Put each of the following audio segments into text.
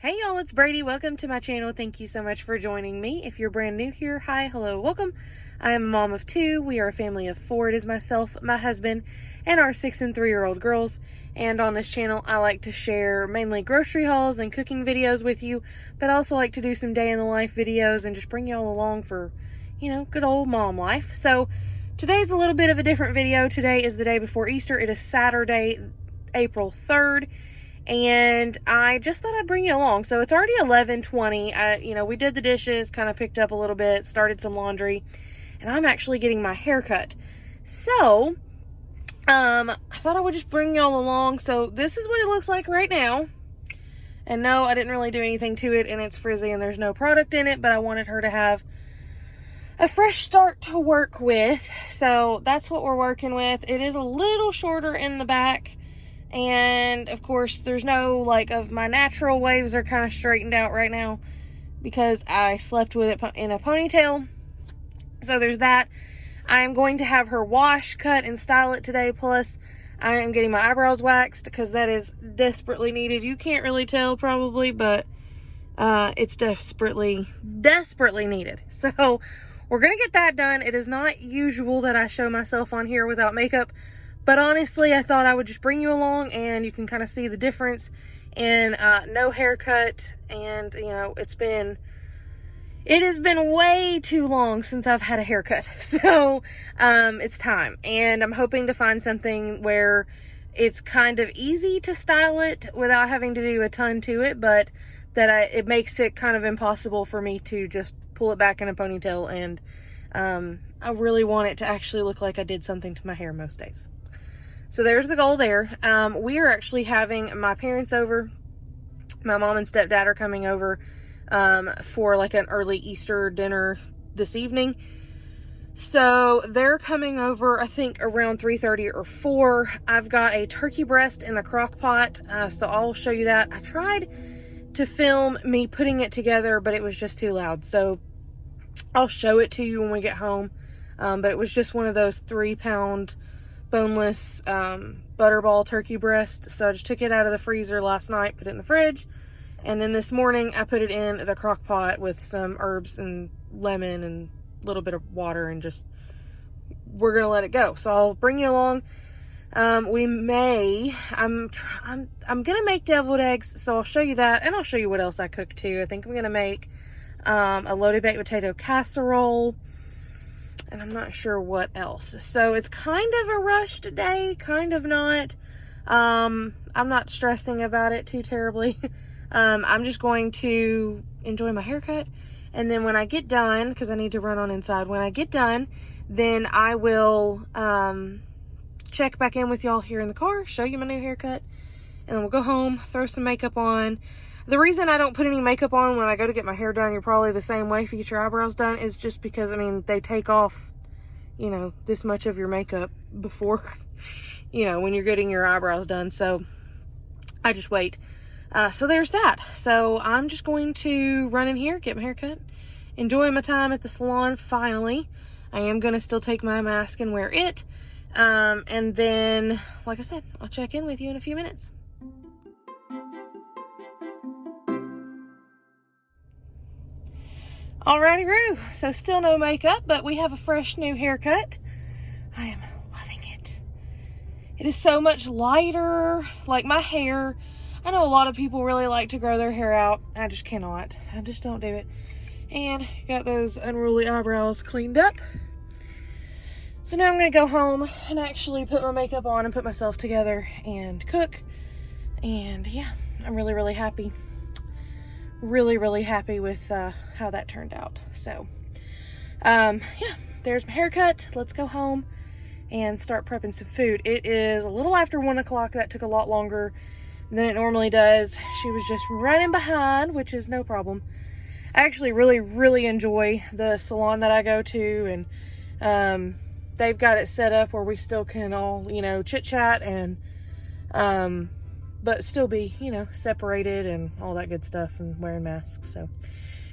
Hey y'all, it's Brady. Welcome to my channel. Thank you so much for joining me. If you're brand new here, hi, hello, welcome. I am a mom of two. We are a family of four. It is myself, my husband, and our 6 and 3-year-old girls. And on this channel, I like to share mainly grocery hauls and cooking videos with you, but I also like to do some day in the life videos and just bring y'all along for, good old mom life. So today's a little bit of a different video. Today is the day before Easter. It is Saturday, April 3rd. And I just thought I'd bring you along. So it's already 11:20. We did the dishes, kind of picked up a little bit, started some laundry, and I'm actually getting my hair cut. So, I thought I would just bring y'all along. So this is what it looks like right now. And no, I didn't really do anything to it, and it's frizzy and there's no product in it, but I wanted her to have a fresh start to work with. So that's what we're working with. It is a little shorter in the back. And of course, there's no, of my natural waves are kind of straightened out right now because I slept with it in a ponytail. So there's that. I am going to have her wash, cut, and style it today. Plus, I am getting my eyebrows waxed because that is desperately needed. You can't really tell probably, but it's desperately needed. So we're going to get that done. It is not usual that I show myself on here without makeup. But honestly, I thought I would just bring you along and you can kind of see the difference in no haircut. And, it has been way too long since I've had a haircut. So, it's time. And I'm hoping to find something where it's kind of easy to style it without having to do a ton to it. But that it makes it kind of impossible for me to just pull it back in a ponytail. And I really want it to actually look like I did something to my hair most days. So there's the goal there. We are actually having my parents over. My mom and stepdad are coming over for an early Easter dinner this evening. So they're coming over, I think, around 3:30 or 4. I've got a turkey breast in the crock pot, so I'll show you that. I tried to film me putting it together, but it was just too loud. So I'll show it to you when we get home. But it was just one of those 3-pound boneless butterball turkey breast. So I just took it out of the freezer last night, put it in the fridge, and then this morning I put it in the crock pot with some herbs and lemon and a little bit of water, and we're gonna let it go. So I'll bring you along. I'm gonna make deviled eggs, so I'll show you that, and I'll show you what else I cooked too. I think I'm gonna make a loaded baked potato casserole, and I'm not sure what else. So it's kind of a rushed day, kind of not. I'm not stressing about it too terribly. I'm just going to enjoy my haircut. And then when I get done, because I need to run on inside, when I get done, then I will check back in with y'all here in the car, show you my new haircut, and then we'll go home, throw some makeup on. The reason I don't put any makeup on when I go to get my hair done, you're probably the same way if you get your eyebrows done, is just because, they take off, this much of your makeup before, when you're getting your eyebrows done. So I just wait. So there's that. So I'm just going to run in here, get my hair cut, enjoy my time at the salon finally. I am going to still take my mask and wear it. And then, like I said, I'll check in with you in a few minutes. Alrighty, Roo. So still no makeup, but we have a fresh new haircut. I am loving it. It is so much lighter. Like my hair, I know a lot of people really like to grow their hair out. I just cannot. I just don't do it. And got those unruly eyebrows cleaned up. So now I'm going to go home and actually put my makeup on and put myself together and cook. And yeah, I'm really, really happy. Really happy with how that turned out. So yeah, there's my haircut. Let's go home and start prepping some food. It is a little after 1 o'clock. That took a lot longer than it normally does. She was just running behind, which is no problem. I actually really enjoy the salon that I go to, and they've got it set up where we still can all chit chat and but still be, separated and all that good stuff, and wearing masks. So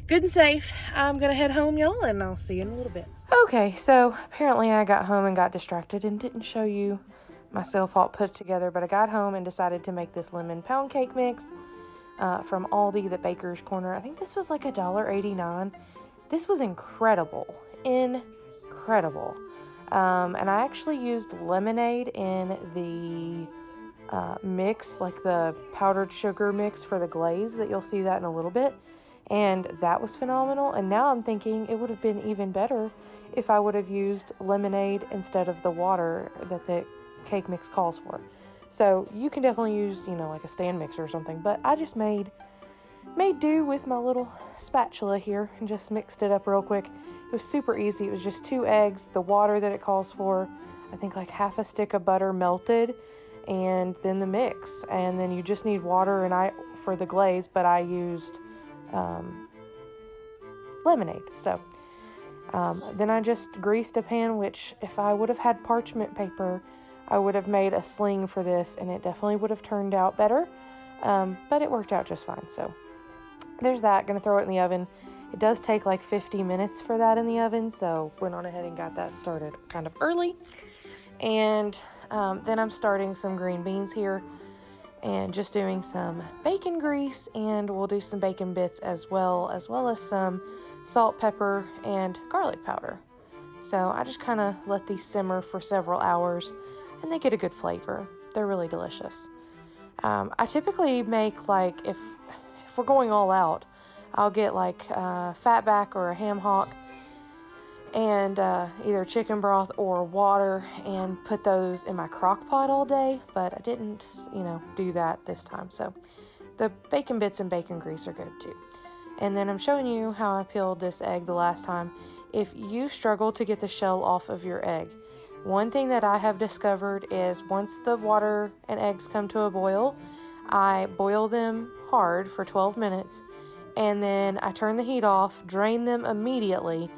good and safe. I'm going to head home, y'all, and I'll see you in a little bit. Okay, so apparently I got home and got distracted and didn't show you myself all put together, but I got home and decided to make this lemon pound cake mix. from Aldi, the Baker's Corner. I think this was like $1.89. This was incredible. Incredible. And I actually used lemonade in the mix, like the powdered sugar mix for the glaze, that you'll see that in a little bit. And that was phenomenal. And now I'm thinking it would have been even better if I would have used lemonade instead of the water that the cake mix calls for. So you can definitely use, like a stand mixer or something. But I just made do with my little spatula here and just mixed it up real quick. It was super easy. It was just 2 eggs, the water that it calls for, I think like half a stick of butter melted, and then the mix. And then you just need water for the glaze, but I used lemonade. So then I just greased a pan, which if I would have had parchment paper, I would have made a sling for this, and it definitely would have turned out better. But it worked out just fine. So there's that. Gonna throw it in the oven. It does take like 50 minutes for that in the oven, so went on ahead and got that started kind of early. And then I'm starting some green beans here and just doing some bacon grease, and we'll do some bacon bits as well as some salt, pepper, and garlic powder. So I just kind of let these simmer for several hours, and they get a good flavor. They're really delicious. I typically make, like, if we're going all out, I'll get like a fatback or a ham hock and either chicken broth or water and put those in my crock pot all day, but I didn't, do that this time. So the bacon bits and bacon grease are good too. And then I'm showing you how I peeled this egg the last time. If you struggle to get the shell off of your egg, one thing that I have discovered is once the water and eggs come to a boil, I boil them hard for 12 minutes, and then I turn the heat off, drain them immediately,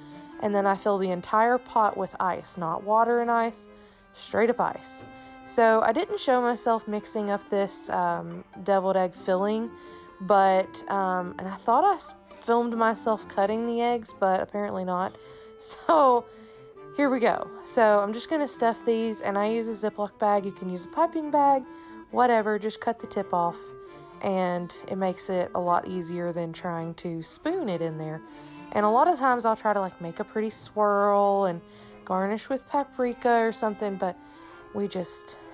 and then I fill the entire pot with ice, not water and ice, straight up ice. So I didn't show myself mixing up this deviled egg filling, but, and I thought I filmed myself cutting the eggs, but apparently not. So here we go. So I'm just going to stuff these, and I use a Ziploc bag. You can use a piping bag, whatever, just cut the tip off, and it makes it a lot easier than trying to spoon it in there. And a lot of times I'll try to like make a pretty swirl and garnish with paprika or something, but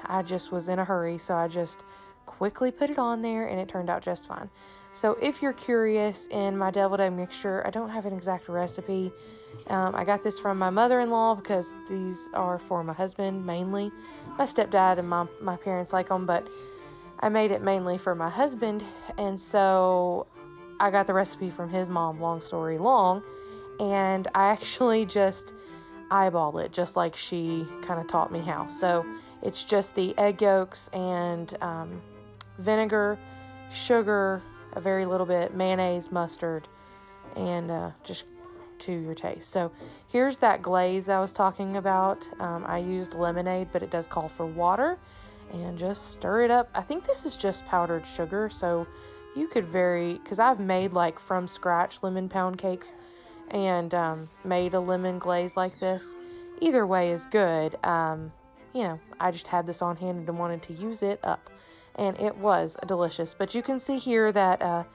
I just was in a hurry, so I just quickly put it on there, and it turned out just fine. So if you're curious, in my deviled egg mixture, I don't have an exact recipe. I got this from my mother-in-law because these are for my husband mainly. My stepdad and my parents like them, but I made it mainly for my husband, and so I got the recipe from his mom, long story long, and I actually just eyeball it just like she kind of taught me how. So it's just the egg yolks and vinegar, sugar, a very little bit, mayonnaise, mustard, and just to your taste. So here's that glaze that I was talking about. I used lemonade, but it does call for water, and just stir it up. I think this is just powdered sugar, so you could because I've made like from scratch lemon pound cakes and made a lemon glaze like this. Either way is good. I just had this on hand and wanted to use it up, and it was delicious. But you can see here that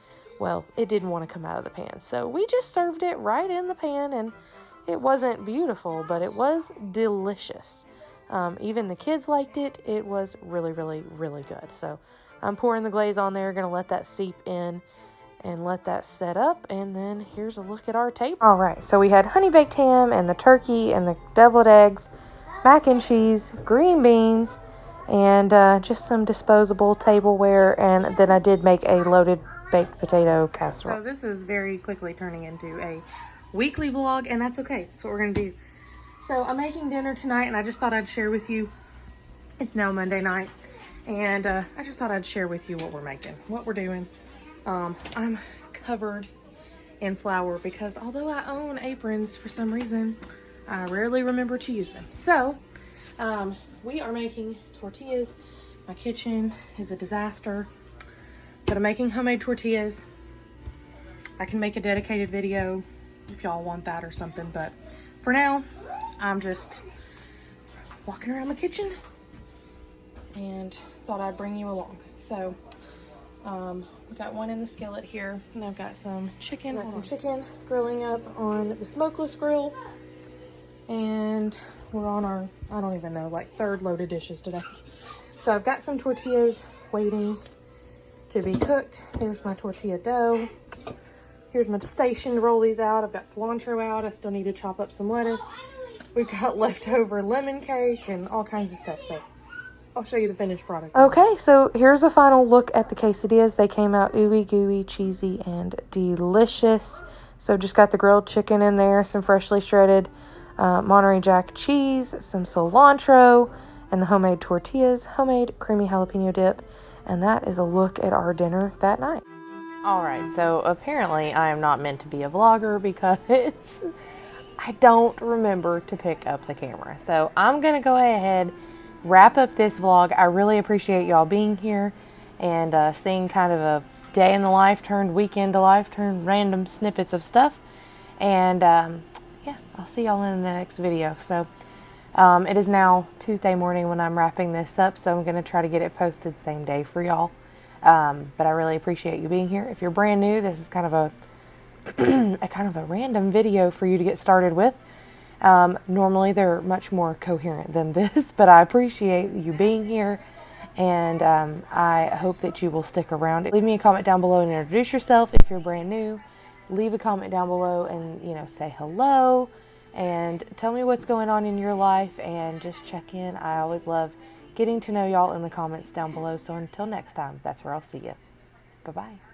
it didn't want to come out of the pan, so we just served it right in the pan, and it wasn't beautiful, but it was delicious. Even the kids liked it. It was really, really, really good. So I'm pouring the glaze on there, gonna let that seep in and let that set up, and then here's a look at our table. All right, so we had honey baked ham and the turkey and the deviled eggs, mac and cheese, green beans, and just some disposable tableware, and then I did make a loaded baked potato casserole. So this is very quickly turning into a weekly vlog, and that's okay. That's what we're gonna do. So I'm making dinner tonight, and I just thought I'd share with you. It's now Monday night, and I just thought I'd share with you what we're making, what we're doing. I'm covered in flour because although I own aprons, for some reason, I rarely remember to use them. So we are making tortillas. My kitchen is a disaster, but I'm making homemade tortillas. I can make a dedicated video if y'all want that or something, but for now, I'm just walking around my kitchen and thought I'd bring you along. So We got one in the skillet here, and I've got some chicken. Grilling up on the smokeless grill, and we're on our, I don't even know, like third load of dishes today. So I've got some tortillas waiting to be cooked. There's my tortilla dough. Here's my station to roll these out. I've got cilantro out. I still need to chop up some lettuce. We've got leftover lemon cake and all kinds of stuff. So I'll show you the finished product. Okay, so here's a final look at the quesadillas. They came out ooey gooey, cheesy, and delicious. So just got the grilled chicken in there, some freshly shredded Monterey Jack cheese, some cilantro, and the homemade tortillas, homemade creamy jalapeno dip. And that is a look at our dinner that night. Alright, so apparently I am not meant to be a vlogger because I don't remember to pick up the camera. So I'm going to go ahead, wrap up this vlog. I really appreciate y'all being here and seeing kind of a day in the life turned weekend to life turned random snippets of stuff. And yeah, I'll see y'all in the next video. So it is now Tuesday morning when I'm wrapping this up, so I'm going to try to get it posted same day for y'all. But I really appreciate you being here. If you're brand new, this is kind of a a random video for you to get started with. Normally they're much more coherent than this, but I appreciate you being here, and I hope that you will stick around. Leave me a comment down below and introduce yourself if you're brand new. Leave a comment down below and, you know, say hello and tell me what's going on in your life and just check in. I always love getting to know y'all in the comments down below. So until next time, that's where I'll see you. Bye-bye.